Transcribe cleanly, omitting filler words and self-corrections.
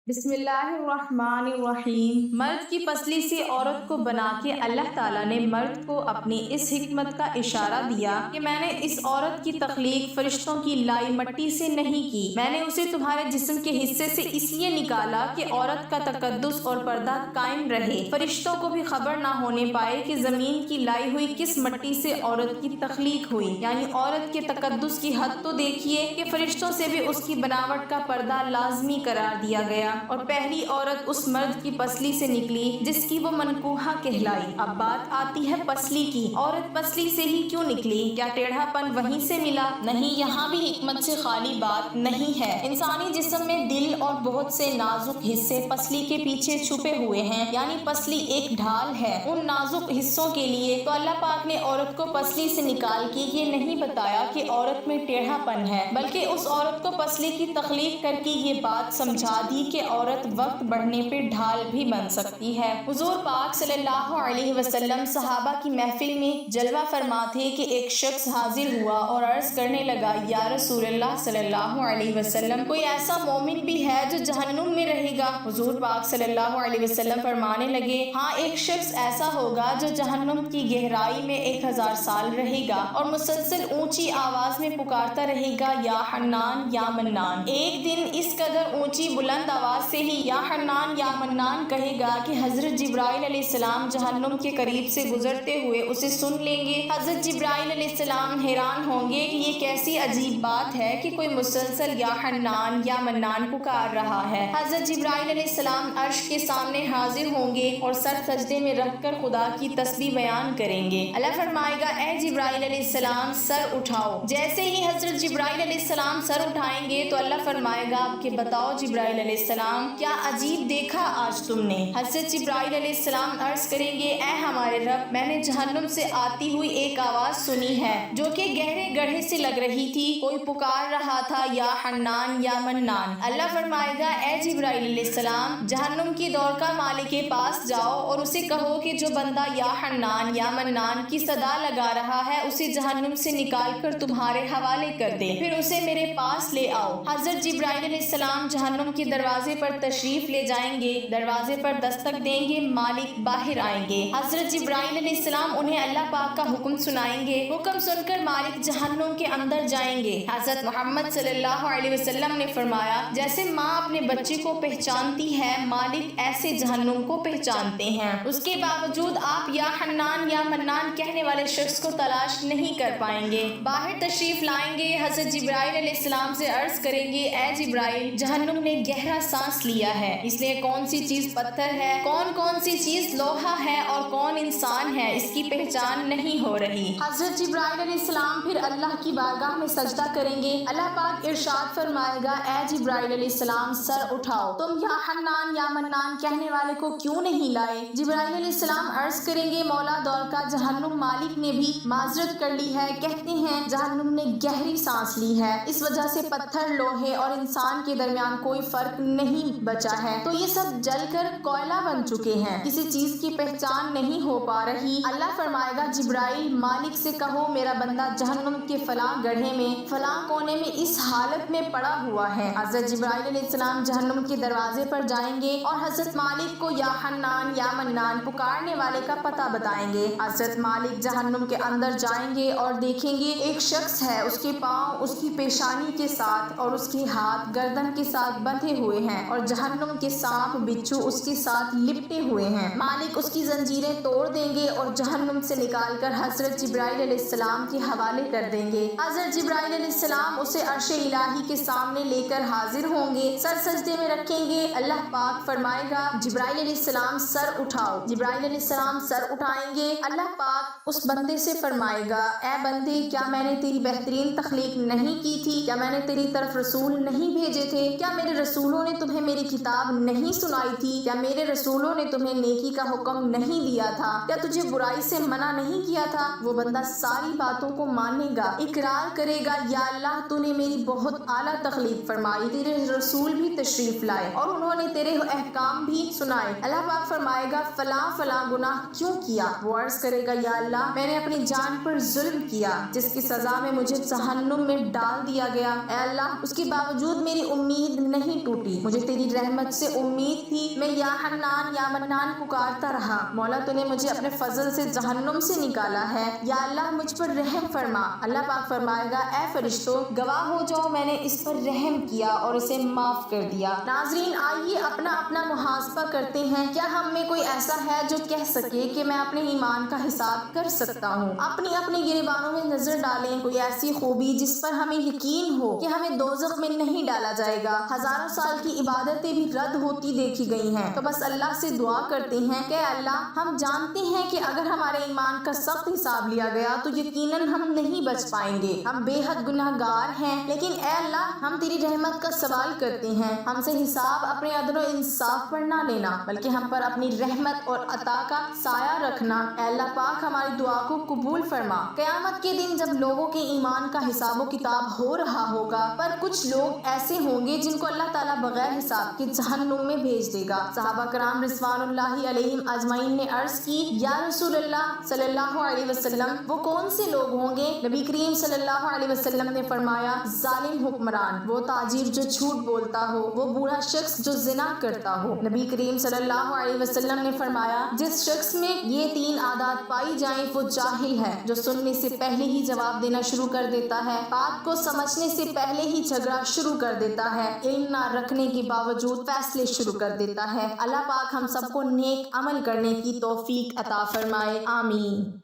بسم اللہ الرحمن الرحیم۔ مرد کی پسلی سے عورت کو بنا کے اللہ تعالیٰ نے مرد کو اپنی اس حکمت کا اشارہ دیا کہ میں نے اس عورت کی تخلیق فرشتوں کی لائی مٹی سے نہیں کی، میں نے اسے تمہارے جسم کے حصے سے اس لیے نکالا کہ عورت کا تقدس اور پردہ قائم رہے، فرشتوں کو بھی خبر نہ ہونے پائے کہ زمین کی لائی ہوئی کس مٹی سے عورت کی تخلیق ہوئی۔ یعنی عورت کے تقدس کی حد تو دیکھیے کہ فرشتوں سے بھی اس کی بناوٹ کا پردہ لازمی قرار دیا گیا، اور پہلی عورت اس مرد کی پسلی سے نکلی جس کی وہ منکوحہ کہلائی۔ اب بات آتی ہے پسلی کی۔ عورت پسلی سے ہی کیوں نکلی؟ کیا ٹیڑھا پن وہیں سے ملا؟ نہیں، یہاں بھی حکمت سے خالی بات نہیں ہے۔ انسانی جسم میں دل اور بہت سے نازک حصے پسلی کے پیچھے چھپے ہوئے ہیں، یعنی پسلی ایک ڈھال ہے ان نازک حصوں کے لیے۔ تو اللہ پاک نے عورت کو پسلی سے نکال کے یہ نہیں بتایا کہ عورت میں ٹیڑھا پن ہے، بلکہ اس عورت کو پسلی کی تخلیق کر کے یہ بات سمجھا دی کہ عورت وقت بڑھنے پہ ڈھال بھی بن سکتی ہے۔ حضور پاک صلی اللہ علیہ وسلم صحابہ کی محفل میں جلوہ فرما تھے کہ ایک شخص حاضر ہوا اور عرض کرنے لگا، یا رسول اللہ صلی اللہ علیہ وسلم، کوئی ایسا مومن بھی ہے جو جہنم میں رہے گا؟ حضور پاک صلی اللہ علیہ وسلم فرمانے لگے، ہاں، ایک شخص ایسا ہوگا جو جہنم کی گہرائی میں 1000 سال رہے گا اور مسلسل اونچی آواز میں پکارتا رہے گا، یا حنان یا منان۔ ایک دن اس قدر اونچی بلند آواز سے ہی یا حنان یا منان کہے گا کہ حضرت جبرائیل علیہ السلام جہنم کے قریب سے گزرتے ہوئے اسے سن لیں گے۔ حضرت جبرائیل علیہ السلام حیران ہوں گے کہ یہ کیسی عجیب بات ہے کہ کوئی مسلسل یا حنان یا منان پکار رہا ہے۔ حضرت جبرائیل علیہ السلام عرش کے سامنے حاضر ہوں گے اور سر سجدے میں رکھ کر خدا کی تسبیح بیان کریں گے۔ اللہ فرمائے گا، اے جبرائیل علیہ السلام، سر اٹھاؤ۔ جیسے ہی حضرت جبرائیل علیہ السلام سر اٹھائیں گے تو اللہ فرمائے گا کہ بتاؤ جبرائیل علیہ السلام، کیا عجیب دیکھا آج تم نے؟ حضرت جبرائیل علیہ السلام عرض کریں گے، اے ہمارے رب، میں نے جہنم سے آتی ہوئی ایک آواز سنی ہے جو کہ گہرے گڑھے سے لگ رہی تھی، کوئی پکار رہا تھا، یا حنان یا منان۔ اللہ فرمائے گا، اے جبرائیل علیہ السلام، جہنم کی دور کا مالک کے پاس جاؤ اور اسے کہو کہ جو بندہ یا حنان یا منان کی صدا لگا رہا ہے اسے جہنم سے نکال کر تمہارے حوالے کر دے، پھر اسے میرے پاس لے آؤ۔ حضرت جبرائیل علیہ السلام جہنم کے دروازے پر تشریف لے جائیں گے، دروازے پر دستک دیں گے، مالک باہر آئیں گے۔ حضرت جبرائیل علیہ السلام انہیں اللہ پاک کا حکم سنائیں گے، حکم سن کر مالک جہنم کے اندر جائیں گے۔ حضرت محمد صلی اللہ علیہ وسلم نے فرمایا، جیسے ماں اپنے بچے کو پہچانتی ہے، مالک ایسے جہنم کو پہچانتے ہیں۔ اس کے باوجود آپ یا حنان یا منان کہنے والے شخص کو تلاش نہیں کر پائیں گے۔ باہر تشریف لائیں گے، حضرت جبرائیل علیہ السلام سے عرض کریں گے، اے جبرائیل، جہنم نے گہرا سانس لیا ہے، اس لیے کون سی چیز پتھر ہے، کون سی چیز لوہا ہے اور کون انسان ہے، اس کی پہچان نہیں ہو رہی۔ حضرت جبرائیل علیہ السلام پھر اللہ کی بارگاہ میں سجدہ کریں گے۔ اللہ پاک ارشاد فرمائے گا، اے جبرائیل علیہ السلام، سر اٹھاؤ، تم یا حنان یا منان کہنے والے کو کیوں نہیں لائے؟ جبرائیل علیہ السلام عرض کریں گے، مولا دور کا جہنم مالک نے بھی معذرت کر لی ہے، کہتے ہیں جہنم نے گہری سانس لی ہے، اس وجہ سے پتھر، لوہے اور انسان کے درمیان کوئی فرق نہیں بچا ہے، تو یہ سب جل کر کوئلہ بن چکے ہیں، کسی چیز کی پہچان نہیں ہو پا رہی۔ اللہ فرمائے گا، جبرائیل، مالک سے کہو میرا بندہ جہنم کے فلاں گڑھے میں فلاں کونے میں اس حالت میں پڑا ہوا ہے۔ حضرت جبرائیل علیہ السلام جہنم کے دروازے پر جائیں گے اور حضرت مالک کو یا حنان یا منان پکارنے والے کا پتہ بتائیں گے۔ حضرت مالک جہنم کے اندر جائیں گے اور دیکھیں گے ایک شخص ہے، اس کے پاؤں اس کی پیشانی کے ساتھ اور اس کے ہاتھ گردن کے ساتھ بندھے ہوئے ہیں اور جہنم کے سانپ بچھو اس کے ساتھ لپٹے ہوئے ہیں۔ مالک اس کی زنجیریں توڑ دیں گے اور جہنم سے نکال کر حضرت جبرائیل علیہ السلام کے حوالے کر دیں گے۔ حضرت جبرائیل علیہ السلام اسے عرش الہی کے سامنے لے کر حاضر ہوں گے، سر سجدے میں رکھیں گے۔ اللہ پاک فرمائے گا، جبرائیل علیہ السلام، سر اٹھاؤ۔ جبرائیل علیہ السلام سر اٹھائیں گے۔ اللہ پاک اس بندے سے فرمائے گا، اے بندے، کیا میں نے تیری بہترین تخلیق نہیں کی تھی؟ کیا میں نے تیری طرف رسول نہیں بھیجے تھے؟ کیا میرے رسولوں نے تمہیں میری کتاب نہیں سنائی تھی؟ کیا میرے رسولوں نے تمہیں نیکی کا حکم نہیں دیا تھا؟ کیا تجھے برائی سے منع نہیں کیا تھا؟ وہ بندہ ساری باتوں کو مانے گا، اقرار کرے گا، یا اللہ، تو نے میری بہت اعلیٰ تخلیق فرمائی، تیرے رسول بھی تشریف لائے اور انہوں نے تیرے احکام بھی سنائے۔ اللہ پاک فرمائے گا، فلاں فلاں گناہ کیوں کیا؟ وہ عرض کرے گا، یا اللہ، میں نے اپنی جان پر ظلم کیا، جس کی سزا میں مجھے جہنم میں ڈال دیا گیا۔ اے اللہ، اس کے باوجود میری امید نہیں ٹوٹی، مجھے مجھے تیری رحمت سے امید تھی، میں یا حنان یا منان پکارتا رہا۔ مولا تو نے مجھے اپنے فضل سے جہنم سے نکالا ہے، یا اللہ مجھ پر رحم فرما۔ اللہ پاک فرمائے گا اے فرشتوں گواہ ہو جاؤ میں نے اس پر رحم کیا اور اسے معاف کر دیا۔ ناظرین آئیے اپنا اپنا محاسبہ کرتے ہیں، کیا ہم میں کوئی ایسا ہے جو کہہ سکے کہ میں اپنے ایمان کا حساب کر سکتا ہوں؟ اپنی اپنی گریبانوں میں نظر ڈالیں، کوئی ایسی خوبی جس پر ہمیں یقین ہو کہ ہمیں دوزخ میں نہیں ڈالا جائے گا۔ ہزاروں سال کی عبادتیں بھی رد ہوتی دیکھی گئی ہیں، تو بس اللہ سے دعا کرتے ہیں کہ اللہ ہم جانتے ہیں کہ اگر ہمارے ایمان کا سخت حساب لیا گیا تو یقیناً ہم نہیں بچ پائیں گے، ہم بے حد گناہ گار ہیں، لیکن اے اللہ ہم تیری رحمت کا سوال کرتے ہیں، ہم سے حساب اپنے عدل و انصاف پر نہ لینا بلکہ ہم پر اپنی رحمت اور عطا کا سایہ رکھنا۔ اے اللہ پاک ہماری دعا کو قبول فرما۔ قیامت کے دن جب لوگوں کے ایمان کا حساب و کتاب ہو رہا ہوگا، پر کچھ لوگ ایسے ہوں گے جن کو اللہ تعالیٰ بغیر حساب کے جہنم میں بھیج دے گا۔ صحابہ کرام رضوان اللہ علیہم اجمعین نے عرض کی یا رسول اللہ صلی اللہ علیہ وسلم وہ کون سے لوگ ہوں گے؟ نبی کریم صلی اللہ علیہ وسلم نے فرمایا ظالم حکمران، وہ تاجر جو جھوٹ بولتا ہو، وہ بوڑھا شخص جو زنا کرتا ہو۔ نبی کریم صلی اللہ علیہ وسلم نے فرمایا جس شخص میں یہ تین عادات پائی جائیں وہ جاہل ہے، جو سننے سے پہلے ہی جواب دینا شروع کر دیتا ہے، بات کو سمجھنے سے پہلے ہی جھگڑا شروع کر دیتا ہے، علم نہ رکھنے کے باوجود فیصلے شروع کر دیتا ہے۔ اللہ پاک ہم سب کو نیک عمل کرنے کی توفیق عطا فرمائے، آمین۔